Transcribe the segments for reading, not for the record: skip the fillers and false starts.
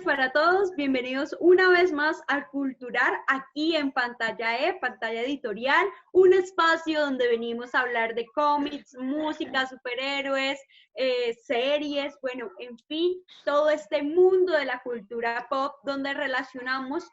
para todos, bienvenidos una vez más a Culturar, aquí en Pantalla E, Pantalla Editorial, un espacio donde venimos a hablar de cómics, música, superhéroes, series, bueno, en fin, todo este mundo de la cultura pop donde relacionamos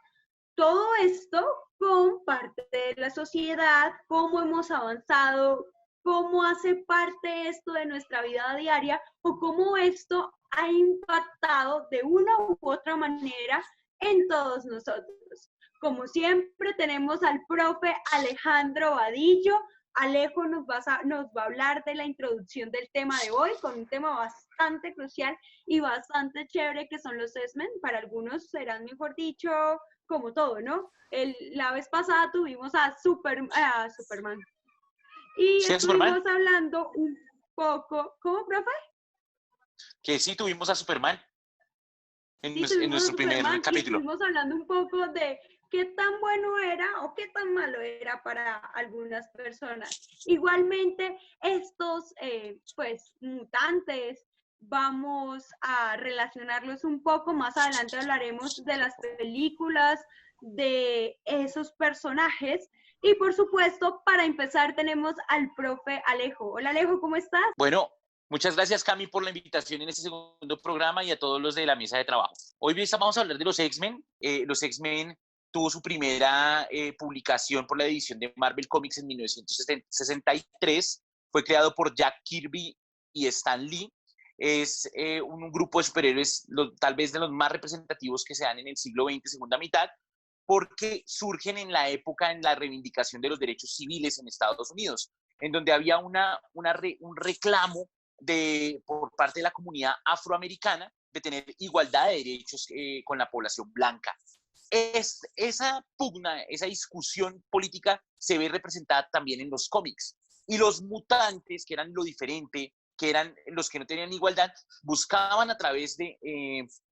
todo esto con parte de la sociedad, cómo hemos avanzado, cómo hace parte esto de nuestra vida diaria o cómo esto ha impactado de una u otra manera en todos nosotros. Como siempre tenemos al profe Alejandro Vadillo. Alejo nos va a hablar de la introducción del tema de hoy con un tema bastante crucial y bastante chévere que son los X-Men. Para algunos serán, mejor dicho, como todo, ¿no? La vez pasada tuvimos a Superman. Y ¿Sí, estuvimos Superman? hablando un poco, ¿cómo, profe? Que sí tuvimos a Superman Sí, en tuvimos a nuestro primer Superman y capítulo. estuvimos hablando un poco de qué tan bueno era o qué tan malo era para algunas personas. Igualmente, estos, pues, mutantes, vamos a relacionarlos un poco. Más adelante hablaremos de las películas, de esos personajes. Y por supuesto, para empezar, tenemos al profe Alejo. Hola Alejo, ¿cómo estás? Bueno, muchas gracias, Cami, por la invitación en este segundo programa y a todos los de la mesa de trabajo. Hoy vamos a hablar de los X-Men. Los X-Men tuvo su primera publicación por la edición de Marvel Comics en 1963. Fue creado por Jack Kirby y Stan Lee. Es un grupo de superhéroes tal vez de los más representativos que se dan en el siglo XX, segunda mitad, porque surgen en la época en la reivindicación de los derechos civiles en Estados Unidos, en donde había un reclamo por parte de la comunidad afroamericana de tener igualdad de derechos con la población blanca. Esa pugna, esa discusión política se ve representada también en los cómics. Y los mutantes, que eran lo diferente, que eran los que no tenían igualdad, buscaban a través de,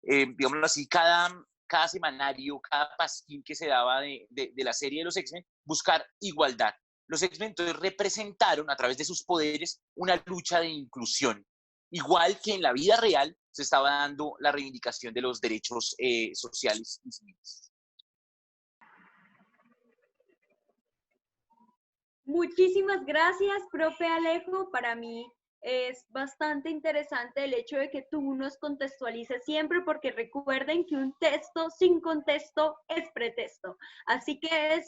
digámoslo así, cada semanario, cada pasquín que se daba de la serie de los X-Men, buscar igualdad. Los X-Men entonces representaron a través de sus poderes una lucha de inclusión, igual que en la vida real se estaba dando la reivindicación de los derechos sociales y civiles. Muchísimas gracias, profe Alejo. Para mí es bastante interesante el hecho de que tú nos contextualices siempre, porque recuerden que un texto sin contexto es pretexto. Así que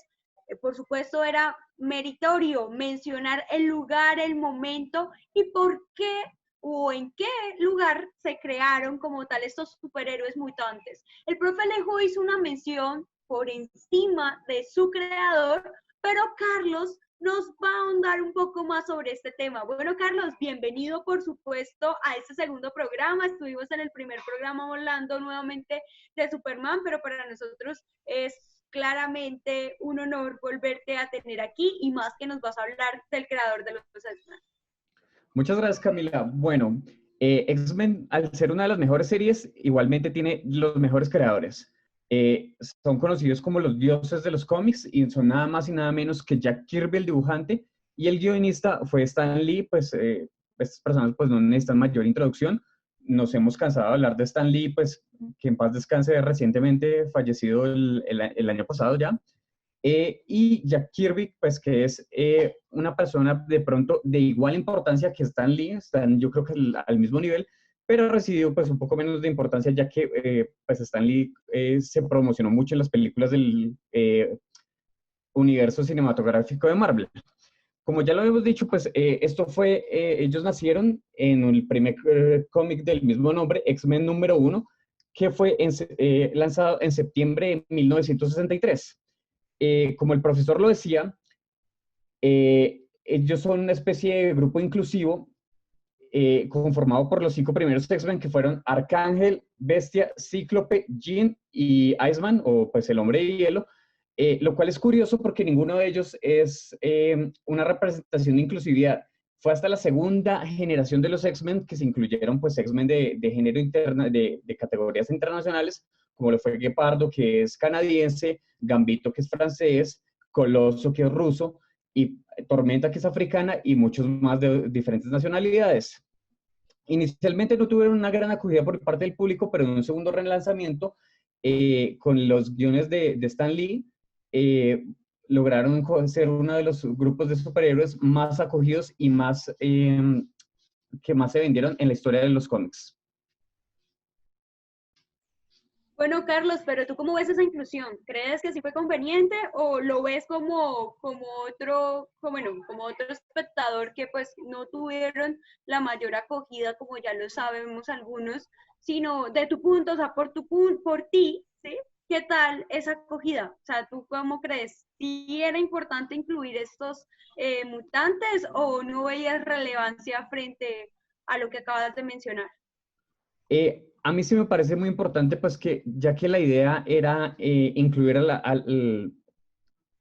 por supuesto, era meritorio mencionar el lugar, el momento y por qué o en qué lugar se crearon como tal estos superhéroes mutantes. El profe Alejo hizo una mención por encima de su creador, pero Carlos nos va a ahondar un poco más sobre este tema. Bueno, Carlos, bienvenido, por supuesto, a este segundo programa. Estuvimos en el primer programa hablando nuevamente de Superman, pero para nosotros es claramente un honor volverte a tener aquí y más que nos vas a hablar del creador de los X-Men. Muchas gracias, Camila. Bueno, X-Men, al ser una de las mejores series, igualmente tiene los mejores creadores. Son conocidos como los dioses de los cómics y son nada más y nada menos que Jack Kirby, el dibujante, y el guionista fue Stan Lee. Pues estas personas pues no necesitan mayor introducción. Nos hemos cansado de hablar de Stan Lee, pues que en paz descanse, recientemente fallecido el año pasado ya. Y Jack Kirby, pues que es una persona de pronto de igual importancia que Stan Lee, están yo creo que al mismo nivel, pero ha recibido pues un poco menos de importancia, ya que pues Stan Lee se promocionó mucho en las películas del universo cinematográfico de Marvel. Como ya lo hemos dicho, pues esto fue, ellos nacieron en el primer cómic del mismo nombre, X-Men número 1, que fue lanzado en septiembre de 1963. Como el profesor lo decía, ellos son una especie de grupo inclusivo conformado por los 5 primeros X-Men, que fueron Arcángel, Bestia, Cíclope, Jean y Iceman, o pues el Hombre de Hielo, lo cual es curioso porque ninguno de ellos es una representación de inclusividad. Fue hasta la segunda generación de los X-Men que se incluyeron pues X-Men de género interna, de categorías internacionales, como lo fue Guepardo, que es canadiense, Gambito, que es francés, Coloso, que es ruso, y Tormenta, que es africana, y muchos más de diferentes nacionalidades. inicialmente no tuvieron una gran acogida por parte del público, pero en un segundo relanzamiento, con los guiones de Stan Lee, lograron ser uno de los grupos de superhéroes más acogidos y más, que más se vendieron en la historia de los cómics. Bueno, Carlos, pero ¿tú cómo ves esa inclusión? ¿Crees que sí fue conveniente o lo ves como como otro espectador que pues no tuvieron la mayor acogida, como ya lo sabemos algunos, sino de tu punto, o sea, por ti, ¿sí? ¿Qué tal esa acogida? O sea, ¿tú cómo crees? ¿Sí era importante incluir estos mutantes o no veías relevancia frente a lo que acabas de mencionar? A mí sí me parece muy importante, pues que ya que la idea era incluir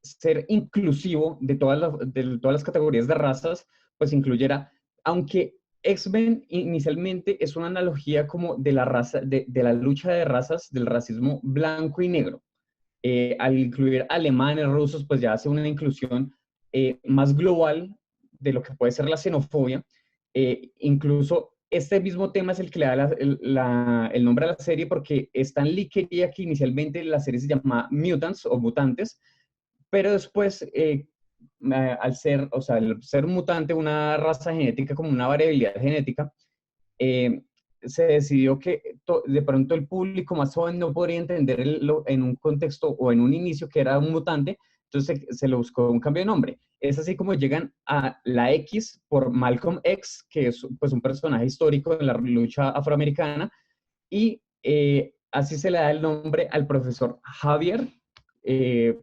ser inclusivo de todas las categorías de razas, pues incluyera, aunque X-Men inicialmente es una analogía como de la raza, de la lucha de razas, del racismo blanco y negro. Al incluir alemanes, rusos, pues ya hace una inclusión más global de lo que puede ser la xenofobia. Incluso este mismo tema es el que le da el nombre a la serie, porque Stan Lee quería que inicialmente la serie se llamara Mutants o Mutantes, pero después, al ser un mutante, una raza genética como una variabilidad genética, eh, se decidió que de pronto el público más joven no podría entender en un contexto o en un inicio que era un mutante, entonces se le buscó un cambio de nombre. Es así como llegan a la X por Malcolm X, que es pues un personaje histórico en la lucha afroamericana, y así se le da el nombre al profesor Javier,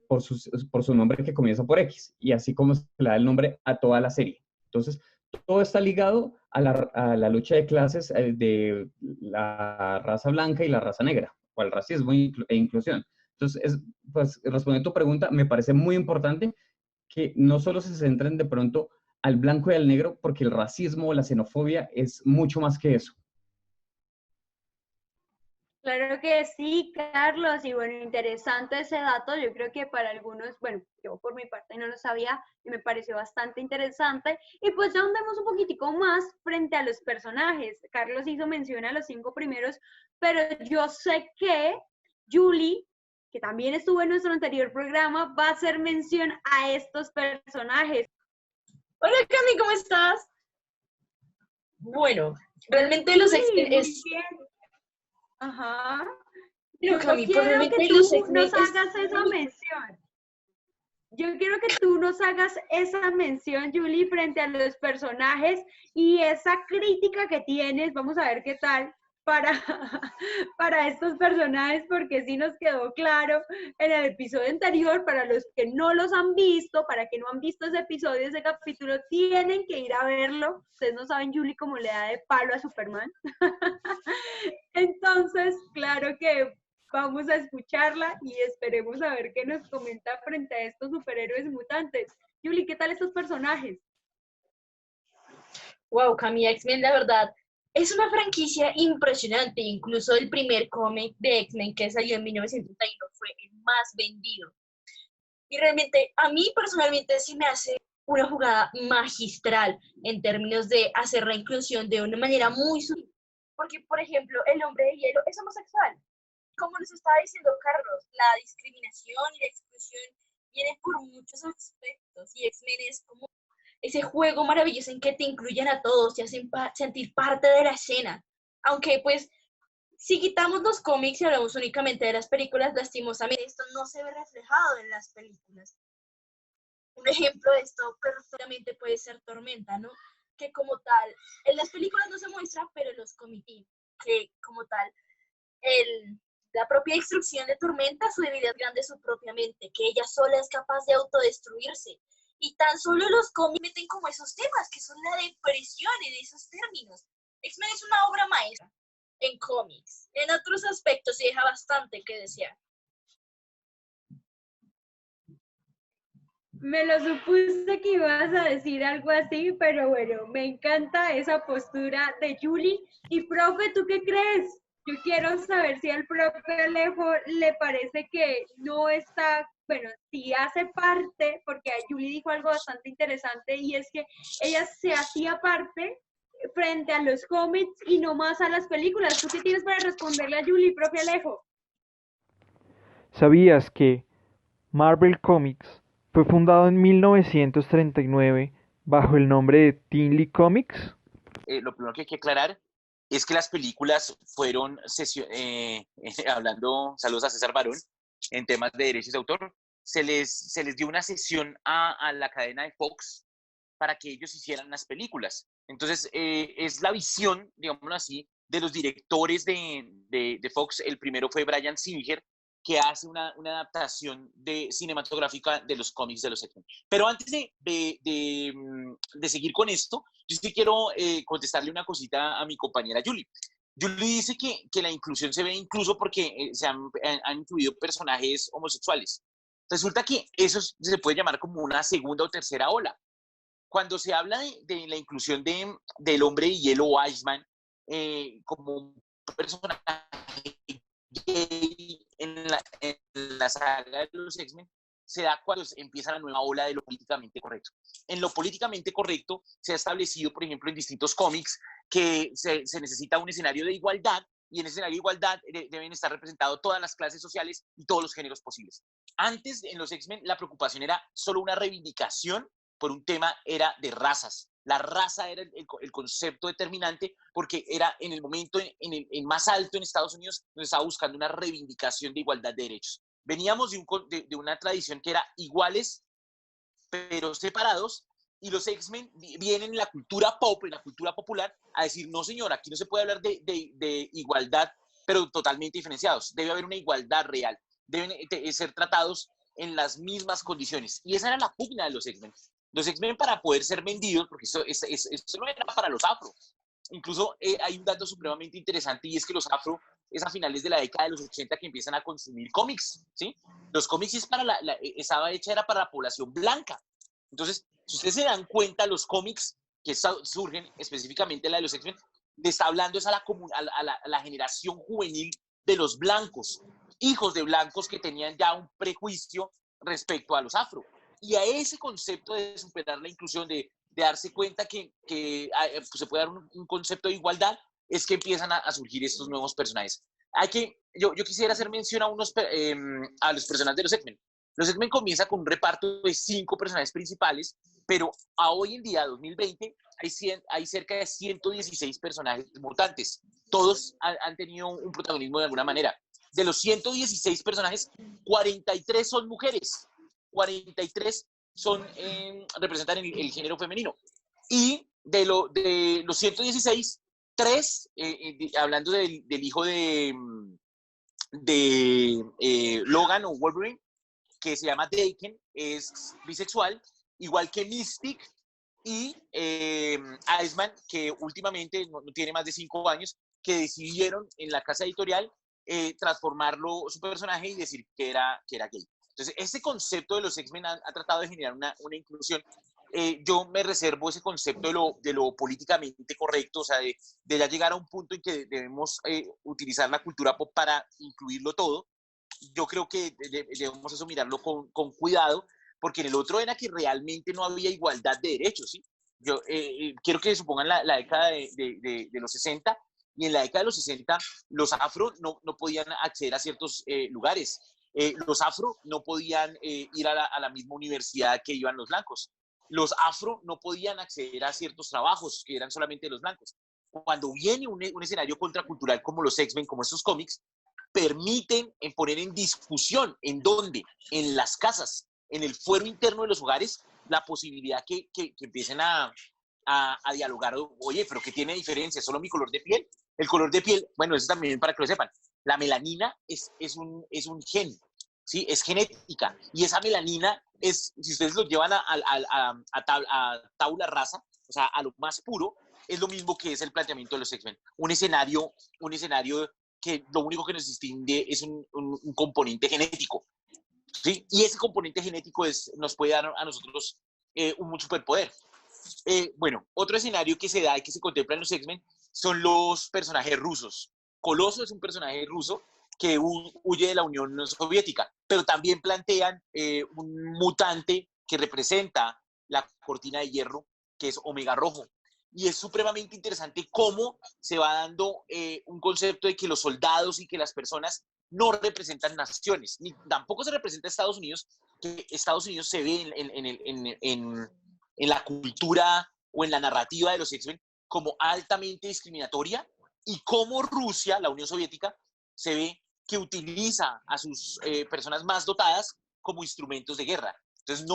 por su nombre que comienza por X, y así como se le da el nombre a toda la serie. Entonces, todo está ligado a la lucha de clases de la raza blanca y la raza negra, o al racismo e inclusión. Entonces, pues, respondiendo a tu pregunta, me parece muy importante que no solo se centren de pronto al blanco y al negro, porque el racismo o la xenofobia es mucho más que eso. Claro que sí, Carlos, y bueno, interesante ese dato. Yo creo que para algunos, bueno, yo por mi parte no lo sabía y me pareció bastante interesante. Y pues ya andamos un poquitico más frente a los personajes. Carlos hizo mención a los 5 primeros, pero yo sé que Julie, que también estuvo en nuestro anterior programa, va a hacer mención a estos personajes. Hola Cami, ¿cómo estás? Bueno, realmente los X-Men es... Ajá. Pero Cami, Quiero realmente que los tú X-Men nos hagas esa mención. Yo quiero que tú nos hagas esa mención, Julie, frente a los personajes y esa crítica que tienes, vamos a ver qué tal, para, para estos personajes, porque sí nos quedó claro en el episodio anterior, para los que no los han visto, para que no han visto ese episodio, ese capítulo, tienen que ir a verlo. Ustedes no saben, Julie, cómo le da de palo a Superman. Entonces, claro que vamos a escucharla y esperemos a ver qué nos comenta frente a estos superhéroes mutantes. Julie, ¿qué tal estos personajes? Wow, Cami, X-Men, la verdad, es una franquicia impresionante. Incluso el primer cómic de X-Men que salió en 1931 fue el más vendido. Y realmente, a mí personalmente sí me hace una jugada magistral en términos de hacer la inclusión de una manera muy sutil. Porque, por ejemplo, el hombre de hielo es homosexual. Como nos estaba diciendo Carlos, la discriminación y la exclusión vienen por muchos aspectos y X-Men es como ese juego maravilloso en que te incluyen a todos y hacen sentir parte de la escena. Aunque pues si quitamos los cómics y hablamos únicamente de las películas, lastimosamente esto no se ve reflejado en las películas. Un ejemplo de esto perfectamente puede ser Tormenta, ¿no? Que como tal, en las películas no se muestra, pero en los cómics, que como tal, la propia instrucción de Tormenta, su debilidad grande es su propia mente, que ella sola es capaz de autodestruirse. Y tan solo los cómics meten como esos temas, que son la depresión en esos términos. X-Men es una obra maestra en cómics. En otros aspectos se deja bastante que desear. Me lo supuse que ibas a decir algo así, pero bueno, me encanta esa postura de Julie. Y profe, ¿tú qué crees? Yo quiero saber si al profe Alejo le parece que no está, bueno, si hace parte, porque Julie dijo algo bastante interesante y es que ella se hacía parte frente a los cómics y no más a las películas? ¿Tú qué tienes para responderle a Julie, profe Alejo? ¿Sabías que Marvel Comics fue fundado en 1939 bajo el nombre de Teen Lee Comics? Lo primero que hay que aclarar es que las películas fueron, hablando, saludos a César Barón, en temas de derechos de autor, se les dio una sesión a la cadena de Fox para que ellos hicieran las películas. Entonces, es la visión, digámoslo así, de los directores de Fox. El primero fue Bryan Singer, que hace una adaptación cinematográfica de los cómics de los X-Men. Pero antes de seguir con esto, yo sí quiero contestarle una cosita a mi compañera Julie. Julie dice que la inclusión se ve incluso porque se han incluido personajes homosexuales. Resulta que eso se puede llamar como una segunda o tercera ola. Cuando se habla de la inclusión del hombre de hielo Iceman como un personaje gay en la saga de los X-Men, se da cuando empieza la nueva ola de lo políticamente correcto. En lo políticamente correcto se ha establecido, por ejemplo, en distintos cómics, que se necesita un escenario de igualdad, y en ese escenario de igualdad deben estar representados todas las clases sociales y todos los géneros posibles. Antes, en los X-Men, la preocupación era solo una reivindicación por un tema era de razas. La raza era el concepto determinante porque era en el momento en más alto en Estados Unidos donde estaba buscando una reivindicación de igualdad de derechos. Veníamos de una tradición que era iguales pero separados, y los X-Men vienen en la cultura pop, en la cultura popular, a decir, no señor, aquí no se puede hablar de igualdad, pero totalmente diferenciados. Debe haber una igualdad real. Deben ser tratados en las mismas condiciones. Y esa era la pugna de los X-Men. Los X-Men, para poder ser vendidos, porque eso no era para los afro. Incluso hay un dato supremamente interesante, y es que los afro es a finales de la década de los 80 que empiezan a consumir cómics, ¿sí? Los cómics estaba hecha era para la población blanca. Entonces, si ustedes se dan cuenta, los cómics que surgen, específicamente la de los X-Men, le está hablando es a la generación juvenil de los blancos, hijos de blancos que tenían ya un prejuicio respecto a los afro. Y a ese concepto de superar la inclusión, de darse cuenta que pues se puede dar un concepto de igualdad, es que empiezan a surgir estos nuevos personajes. Yo quisiera hacer mención a los personajes de los X-Men. Los X-Men comienza con un reparto de 5 personajes principales, pero a hoy en día, 2020, hay cerca de 116 personajes mutantes. Todos han tenido un protagonismo de alguna manera. De los 116 personajes, 43 son mujeres, 43 representan el género femenino. Y de los 116, 3, hablando del hijo de Logan o Wolverine, que se llama Daken, es bisexual, igual que Mystic y Iceman, que últimamente no tiene más de 5 años, que decidieron en la casa editorial transformarlo, su personaje, y decir que era gay. Entonces, este concepto de los X-Men ha tratado de generar una inclusión. Yo me reservo ese concepto de lo políticamente correcto, o sea, de ya llegar a un punto en que debemos utilizar la cultura pop para incluirlo todo. Yo creo que debemos eso mirarlo con cuidado, porque en el otro era que realmente no había igualdad de derechos, ¿sí? Yo quiero que supongan la década de los 60, y en la década de los 60 los afro no podían acceder a ciertos lugares. Los afro no podían ir a la misma universidad que iban los blancos. Los afro no podían acceder a ciertos trabajos que eran solamente de los blancos. Cuando viene un escenario contracultural como los X-Men, como estos cómics, permiten poner en discusión, ¿en dónde? En las casas, en el fuero interno de los hogares, la posibilidad que empiecen a dialogar. Oye, pero ¿qué tiene diferencia? ¿Solo mi color de piel? El color de piel, bueno, eso también para que lo sepan, la melanina es un gen, ¿sí? Es genética, y esa melanina si ustedes lo llevan a tabula rasa, o sea, a lo más puro, es lo mismo que es el planteamiento de los X-Men. Un escenario que lo único que nos distingue es un componente genético, ¿sí? Y ese componente genético nos puede dar a nosotros un superpoder. Bueno, otro escenario que se da y que se contempla en los X-Men son los personajes rusos. Coloso es un personaje ruso que huye de la Unión Soviética, pero también plantean un mutante que representa la cortina de hierro, que es Omega Rojo. y es supremamente interesante cómo se va dando un concepto de que los soldados y que las personas no representan naciones, ni tampoco se representa Estados Unidos, que Estados Unidos se ve en la cultura o en la narrativa de los X-Men como altamente discriminatoria, y cómo Rusia, la Unión Soviética, se ve que utiliza a sus personas más dotadas como instrumentos de guerra. Entonces,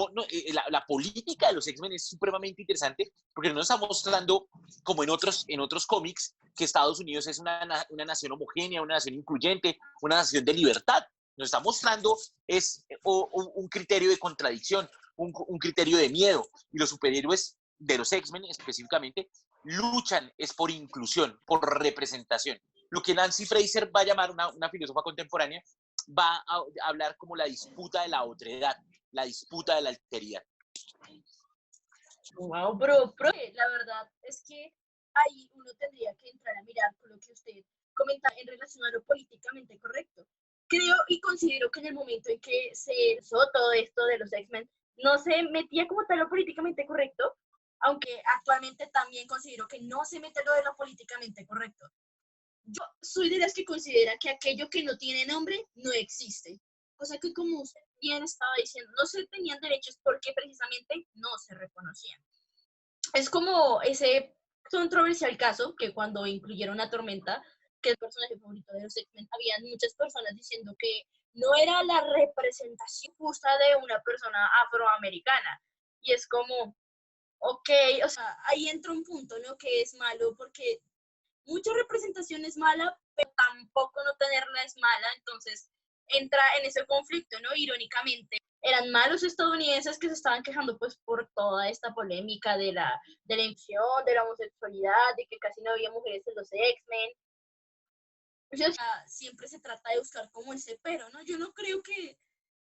la política de los X-Men es supremamente interesante porque no nos está mostrando, como en otros cómics, que Estados Unidos es una nación homogénea, una nación incluyente, una nación de libertad. Nos está mostrando un criterio de contradicción, un criterio de miedo. Y los superhéroes de los X-Men específicamente luchan es por inclusión, por representación. Lo que Nancy Fraser va a llamar, una filósofa contemporánea, va a hablar como la disputa de la otredad, la disputa de la alteridad. Wow, bro, la verdad es que ahí uno tendría que entrar a mirar con lo que usted comenta en relación a lo políticamente correcto. Creo y considero que en el momento en que se hizo todo esto de los X-Men, no se metía como tal lo políticamente correcto, aunque actualmente también considero que no se mete lo de lo políticamente correcto. Yo soy de las que considera que aquello que no tiene nombre no existe. Cosa que, como usted bien estaba diciendo, no se tenían derechos porque precisamente no se reconocían. Es como ese controversial caso que cuando incluyeron a Tormenta, que es el personaje favorito de los X-Men, habían muchas personas diciendo que no era la representación justa de una persona afroamericana. Y es como, ok, o sea, ahí entra un punto, ¿no? Que es malo porque mucha representación es mala, pero tampoco no tenerla es mala, entonces entra en ese conflicto, ¿no? Irónicamente, eran malos estadounidenses que se estaban quejando pues por toda esta polémica de la inclusión, de la homosexualidad, de que casi no había mujeres en los X-Men. O sea, siempre se trata de buscar como ese pero, ¿no? Yo no creo que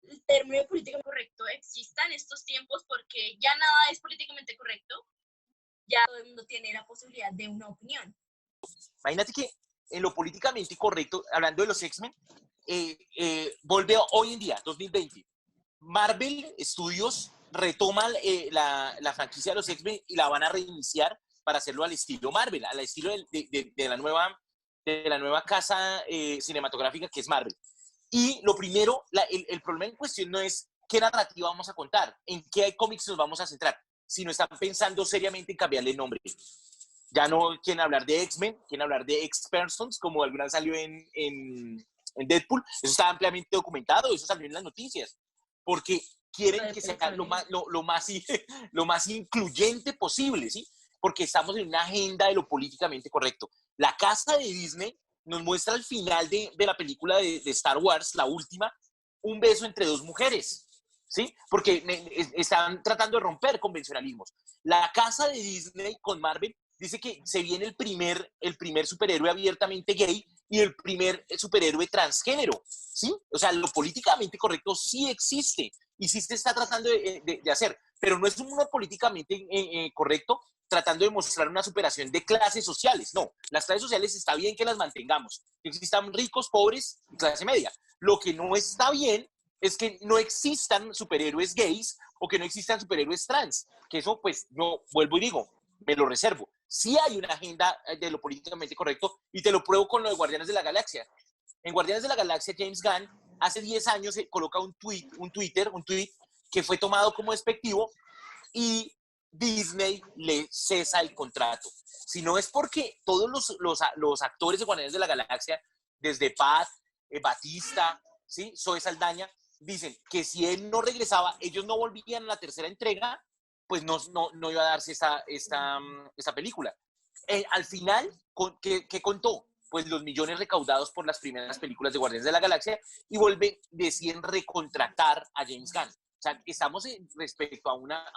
el término políticamente correcto exista en estos tiempos porque ya nada es políticamente correcto, ya todo el mundo tiene la posibilidad de una opinión. Imagínate que en lo políticamente correcto, hablando de los X-Men, vuelve hoy en día, 2020. Marvel Studios retoma la franquicia de los X-Men y la van a reiniciar para hacerlo al estilo Marvel, al estilo de la nueva casa cinematográfica que es Marvel. Y lo primero, el problema en cuestión no es qué narrativa vamos a contar, en qué cómics nos vamos a centrar, sino están pensando seriamente en cambiarle el nombre. Ya no quieren hablar de X-Men, quieren hablar de X-Persons, como alguna salió en Deadpool. Eso está ampliamente documentado, eso salió en las noticias. Porque quieren que sea lo más incluyente posible, ¿sí? Porque estamos en una agenda de lo políticamente correcto. La casa de Disney nos muestra al final de la película de Star Wars, la última, un beso entre dos mujeres, ¿sí? Porque están tratando de romper convencionalismos. La casa de Disney con Marvel dice que se viene el primer superhéroe abiertamente gay y el primer superhéroe transgénero, ¿sí? O sea, lo políticamente correcto sí existe y sí se está tratando de hacer, pero no es uno políticamente correcto tratando de mostrar una superación de clases sociales. No, las clases sociales está bien que las mantengamos, que existan ricos, pobres y clase media. Lo que no está bien es que no existan superhéroes gays o que no existan superhéroes trans, que eso pues no, vuelvo y digo, me lo reservo. Sí hay una agenda de lo políticamente correcto y te lo pruebo con lo de Guardianes de la Galaxia. En Guardianes de la Galaxia, James Gunn hace 10 años coloca un tweet que fue tomado como despectivo y Disney le cesa el contrato. Si no es porque todos los actores de Guardianes de la Galaxia, desde Pat, Batista, ¿sí? Zoe Saldaña, dicen que si él no regresaba, ellos no volvían a la tercera entrega, pues no iba a darse esta película. Al final, ¿qué contó? Pues los millones recaudados por las primeras películas de Guardianes de la Galaxia y deciden recontratar a James Gunn. O sea, estamos respecto a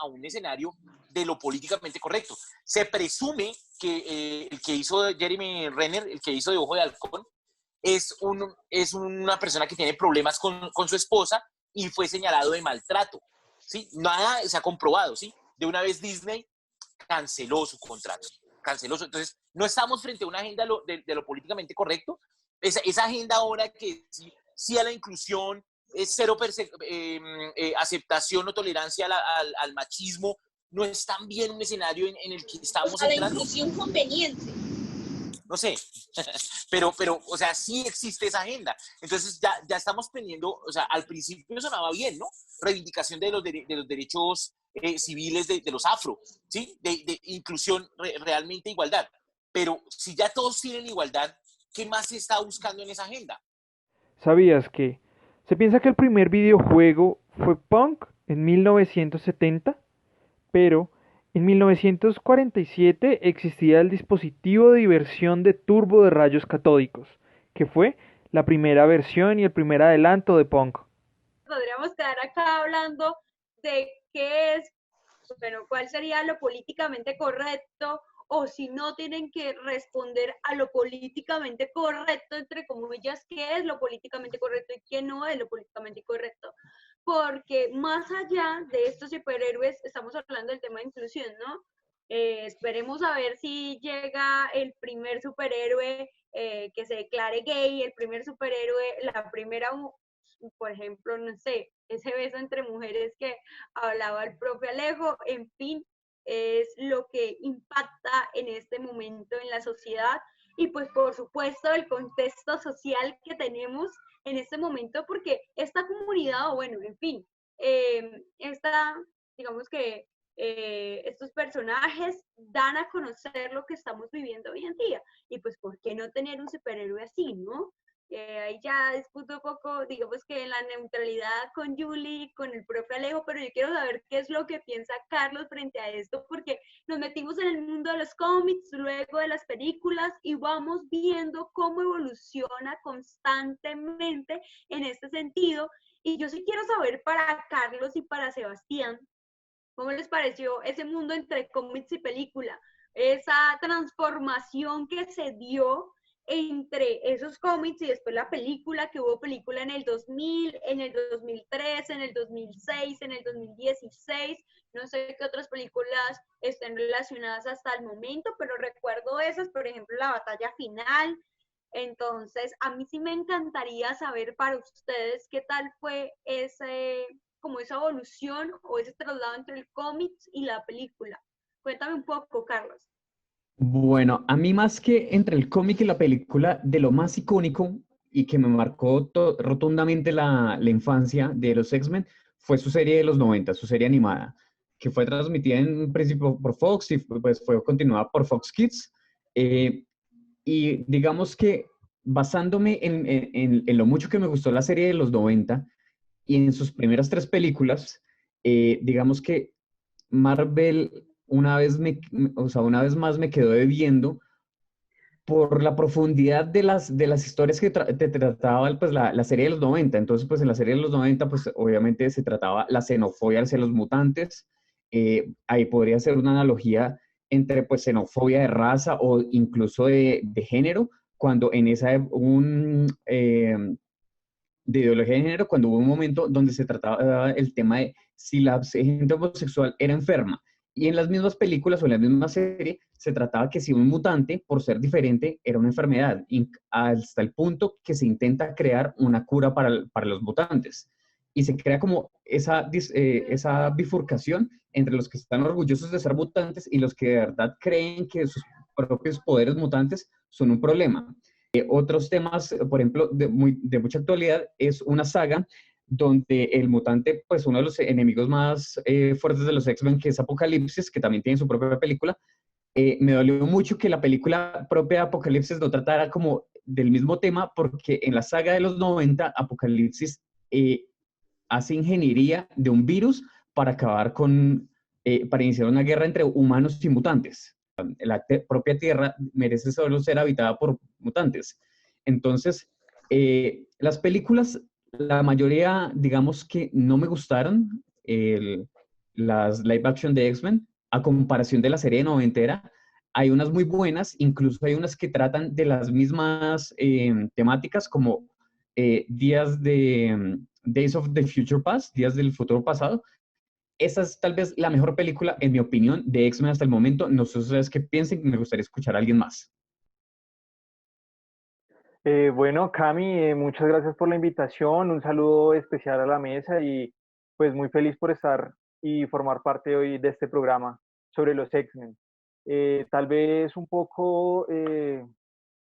un escenario de lo políticamente correcto. Se presume que el que hizo Jeremy Renner, el que hizo de Ojo de Halcón, es una persona que tiene problemas con su esposa y fue señalado de maltrato. ¿Sí? Nada se ha comprobado, ¿sí? De una vez Disney canceló su contrato. Entonces, no estamos frente a una agenda de lo políticamente correcto. Esa agenda ahora que sí a la inclusión, es cero aceptación o tolerancia al machismo no es tan bien un escenario en el que estamos La entrando. inclusión conveniente. No sé, pero, o sea, sí existe esa agenda. Entonces ya estamos teniendo, o sea, al principio sonaba bien, ¿no? Reivindicación de los derechos civiles de los afro, ¿sí? De inclusión, realmente igualdad. Pero si ya todos tienen igualdad, ¿qué más se está buscando en esa agenda? ¿Sabías que se piensa que el primer videojuego fue Punk en 1970? Pero en 1947 existía el dispositivo de diversión de turbo de rayos catódicos, que fue la primera versión y el primer adelanto de Punk. Podríamos quedar acá hablando de qué es, bueno, cuál sería lo políticamente correcto, o si no tienen que responder a lo políticamente correcto, entre comillas, qué es lo políticamente correcto y qué no es lo políticamente correcto. Porque más allá de estos superhéroes, estamos hablando del tema de inclusión, ¿no? Esperemos a ver si llega el primer superhéroe que se declare gay, el primer superhéroe, la primera, por ejemplo, no sé, ese beso entre mujeres que hablaba el profe Alejo, en fin, es lo que impacta en este momento en la sociedad y pues por supuesto el contexto social que tenemos en este momento porque esta comunidad, o bueno, en fin, digamos que estos personajes dan a conocer lo que estamos viviendo hoy en día y pues ¿por qué no tener un superhéroe así, no? Ahí ya discuto un poco, digamos que la neutralidad con Julie, con el profe Alejo, pero yo quiero saber qué es lo que piensa Carlos frente a esto, porque nos metimos en el mundo de los cómics, luego de las películas, y vamos viendo cómo evoluciona constantemente en este sentido. Y yo sí quiero saber para Carlos y para Sebastián, ¿cómo les pareció ese mundo entre cómics y película? Esa transformación que se dio entre esos cómics y después la película, que hubo película en el 2000, en el 2003, en el 2006, en el 2016. No sé qué otras películas estén relacionadas hasta el momento, pero recuerdo esas, por ejemplo, la batalla final. Entonces, a mí sí me encantaría saber para ustedes qué tal fue como esa evolución o ese traslado entre el cómic y la película. Cuéntame un poco, Carlos. Bueno, a mí más que entre el cómic y la película, de lo más icónico y que me marcó rotundamente la infancia de los X-Men fue su serie de los 90, su serie animada, que fue transmitida en principio por Fox y pues fue continuada por Fox Kids. Eh, y digamos que basándome en lo mucho que me gustó la serie de los 90 y en sus primeras tres películas, digamos que Marvel una vez más me quedó debiendo por la profundidad de las historias que te trataba pues, la serie de los 90. Entonces, pues en la serie de los 90, pues obviamente se trataba la xenofobia hacia los mutantes. Ahí podría ser una analogía entre pues xenofobia de raza o incluso de género, cuando en esa de ideología de género, cuando hubo un momento donde se trataba el tema de si la gente homosexual era enferma. Y en las mismas películas o en la misma serie se trataba que si un mutante, por ser diferente, era una enfermedad, hasta el punto que se intenta crear una cura para los mutantes. Y se crea como esa bifurcación entre los que están orgullosos de ser mutantes y los que de verdad creen que sus propios poderes mutantes son un problema. Otros temas, por ejemplo, de mucha actualidad, es una saga donde el mutante, pues uno de los enemigos más fuertes de los X-Men, que es Apocalipsis, que también tiene su propia película. Me dolió mucho que la película propia de Apocalipsis no tratara como del mismo tema, porque en la saga de los 90, Apocalipsis hace ingeniería de un virus para acabar para iniciar una guerra entre humanos y mutantes. La propia Tierra merece solo ser habitada por mutantes. Entonces, las películas, la mayoría, digamos que no me gustaron, las live action de X-Men, a comparación de la serie noventera. Hay unas muy buenas, incluso hay unas que tratan de las mismas temáticas como Days of the Future Past, Días del Futuro Pasado. Esa es tal vez la mejor película, en mi opinión, de X-Men hasta el momento. No sé ustedes qué piensen, me gustaría escuchar a alguien más. Bueno, Cami, muchas gracias por la invitación, un saludo especial a la mesa y pues muy feliz por estar y formar parte hoy de este programa sobre los X-Men. Tal vez un poco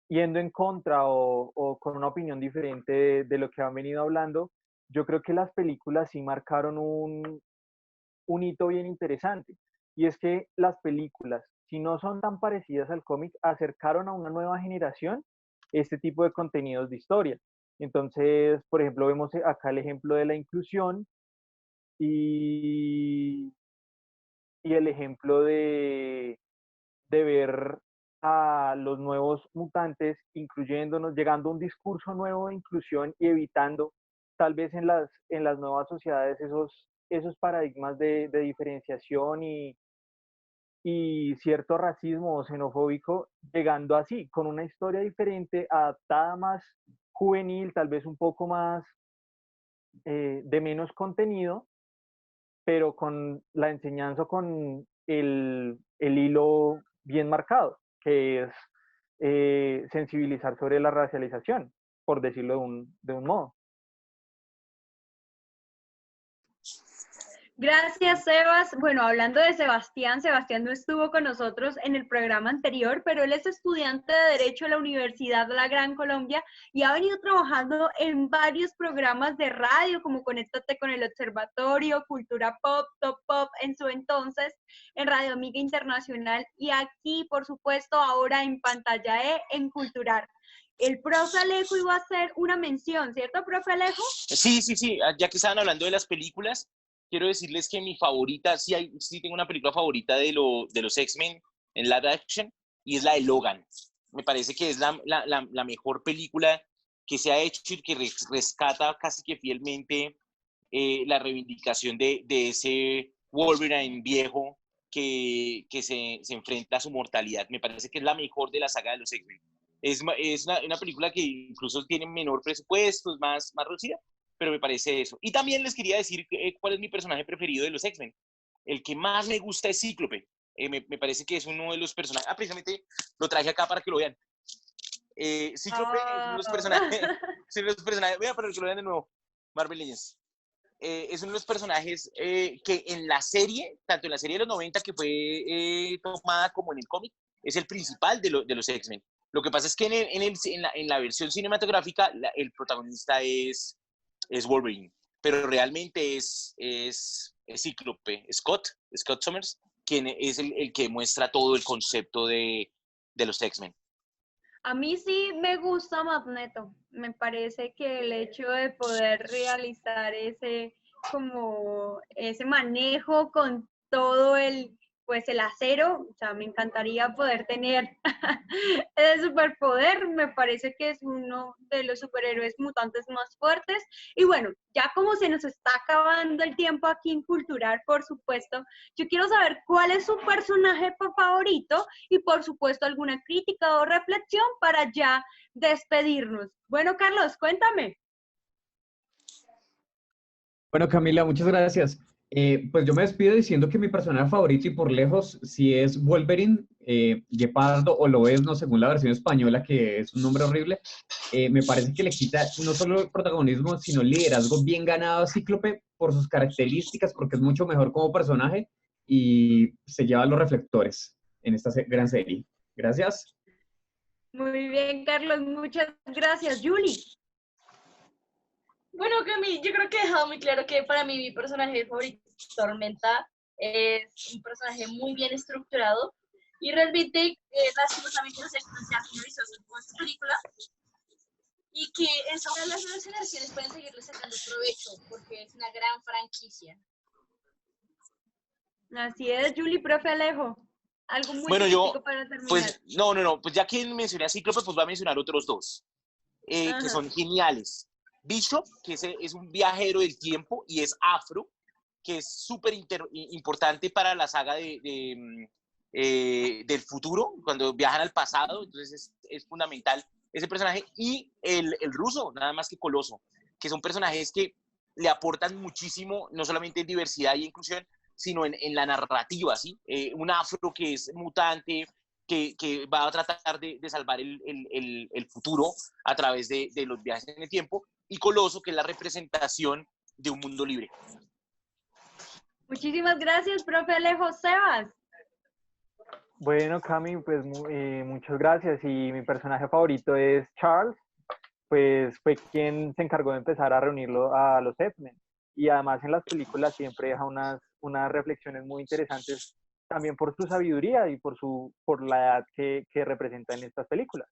yendo en contra o con una opinión diferente de lo que han venido hablando, yo creo que las películas sí marcaron un hito bien interesante. Y es que las películas, si no son tan parecidas al cómic, acercaron a una nueva generación este tipo de contenidos de historia. Entonces, por ejemplo, vemos acá el ejemplo de la inclusión y, y el ejemplo de ver a los nuevos mutantes incluyéndonos, llegando a un discurso nuevo de inclusión y evitando tal vez en las nuevas sociedades esos paradigmas de diferenciación y cierto racismo xenofóbico, llegando así, con una historia diferente, adaptada, más juvenil, tal vez un poco más de menos contenido, pero con la enseñanza, con el hilo bien marcado, que es sensibilizar sobre la racialización, por decirlo de un modo. Gracias, Sebas. Bueno, hablando de Sebastián, Sebastián no estuvo con nosotros en el programa anterior, pero él es estudiante de Derecho en la Universidad La Gran Colombia y ha venido trabajando en varios programas de radio, como Conéctate con el Observatorio, Cultura Pop, Top Pop en su entonces, en Radio Amiga Internacional y aquí, por supuesto, ahora en Pantalla E, en Cultural. El profe Alejo iba a hacer una mención, ¿cierto, profe Alejo? Sí, ya que estaban hablando de las películas, quiero decirles que mi favorita, sí tengo una película favorita de los X-Men en live action, y es la de Logan. Me parece que es la mejor película que se ha hecho y que rescata casi que fielmente la reivindicación de ese Wolverine viejo que se enfrenta a su mortalidad. Me parece que es la mejor de la saga de los X-Men. Es una película que incluso tiene menor presupuesto, es más reducida, pero me parece eso. Y también les quería decir cuál es mi personaje preferido de los X-Men. El que más me gusta es Cíclope. Me parece que es uno de los personajes. Precisamente lo traje acá para que lo vean. Cíclope es uno de los personajes. Voy a poner que lo vean de nuevo. Marvel Legends. Es uno de los personajes que en la serie, tanto en la serie de los 90 que fue tomada como en el cómic, es el principal de los X-Men. Lo que pasa es que en la versión cinematográfica el protagonista es Wolverine, pero realmente es Cíclope, Scott Summers, quien es el que muestra todo el concepto de los X-Men. A mí sí me gusta Magneto. Me parece que el hecho de poder realizar ese manejo con todo el acero, o sea, me encantaría poder tener ese superpoder. Me parece que es uno de los superhéroes mutantes más fuertes. Y bueno, ya como se nos está acabando el tiempo aquí en Cultural, por supuesto, yo quiero saber cuál es su personaje favorito y por supuesto alguna crítica o reflexión para ya despedirnos. Bueno, Carlos, cuéntame. Bueno, Camila, muchas gracias. Pues yo me despido diciendo que mi personaje favorito y por lejos, si es Wolverine, Gepardo o Lobezno, según la versión española, que es un nombre horrible, me parece que le quita no solo el protagonismo, sino el liderazgo bien ganado a Cíclope por sus características, porque es mucho mejor como personaje y se lleva los reflectores en esta gran serie. Gracias. Muy bien, Carlos, muchas gracias. Julie. Bueno, Cami, yo creo que he dejado muy claro que para mí mi personaje favorito es Tormenta. Es un personaje muy bien estructurado y realmente, lastimosamente, no sé cómo se ha finalizado con esta película y que en sobre las nuevas generaciones pueden seguirle sacando provecho porque es una gran franquicia. Así es, Julie, profe Alejo. Algo muy Bueno, crítico para terminar. Pues no, pues ya que mencioné a Cíclope, pues voy a mencionar otros dos, que son geniales. Bishop, que es un viajero del tiempo y es afro, que es súper importante para la saga del futuro, cuando viajan al pasado, entonces es fundamental ese personaje. Y el ruso, nada más que Coloso, que son personajes que le aportan muchísimo, no solamente en diversidad y inclusión, sino en la narrativa, ¿sí? Un afro que es mutante, que va a tratar de salvar el futuro a través de los viajes en el tiempo, y Coloso, que es la representación de un mundo libre. Muchísimas gracias, profe Alejo. Sebas. Bueno, Cami, pues muchas gracias. Y mi personaje favorito es Charles, pues fue quien se encargó de empezar a reunirlo a los X-Men. Y además en las películas siempre deja unas reflexiones muy interesantes, también por su sabiduría y por la edad que representa en estas películas.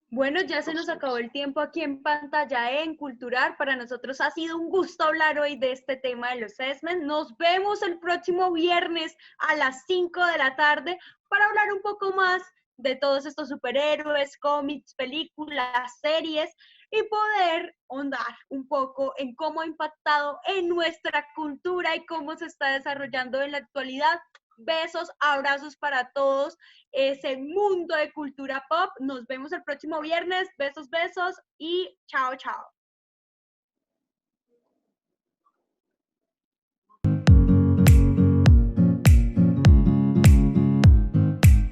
Bueno, ya se nos acabó el tiempo aquí en Pantalla en Cultural. Para nosotros ha sido un gusto hablar hoy de este tema de los X-Men. Nos vemos el próximo viernes a las 5 de la tarde para hablar un poco más de todos estos superhéroes, cómics, películas, series y poder ahondar un poco en cómo ha impactado en nuestra cultura y cómo se está desarrollando en la actualidad. Besos, abrazos para todos ese mundo de cultura pop. Nos vemos el próximo viernes. Besos, besos y chao, chao.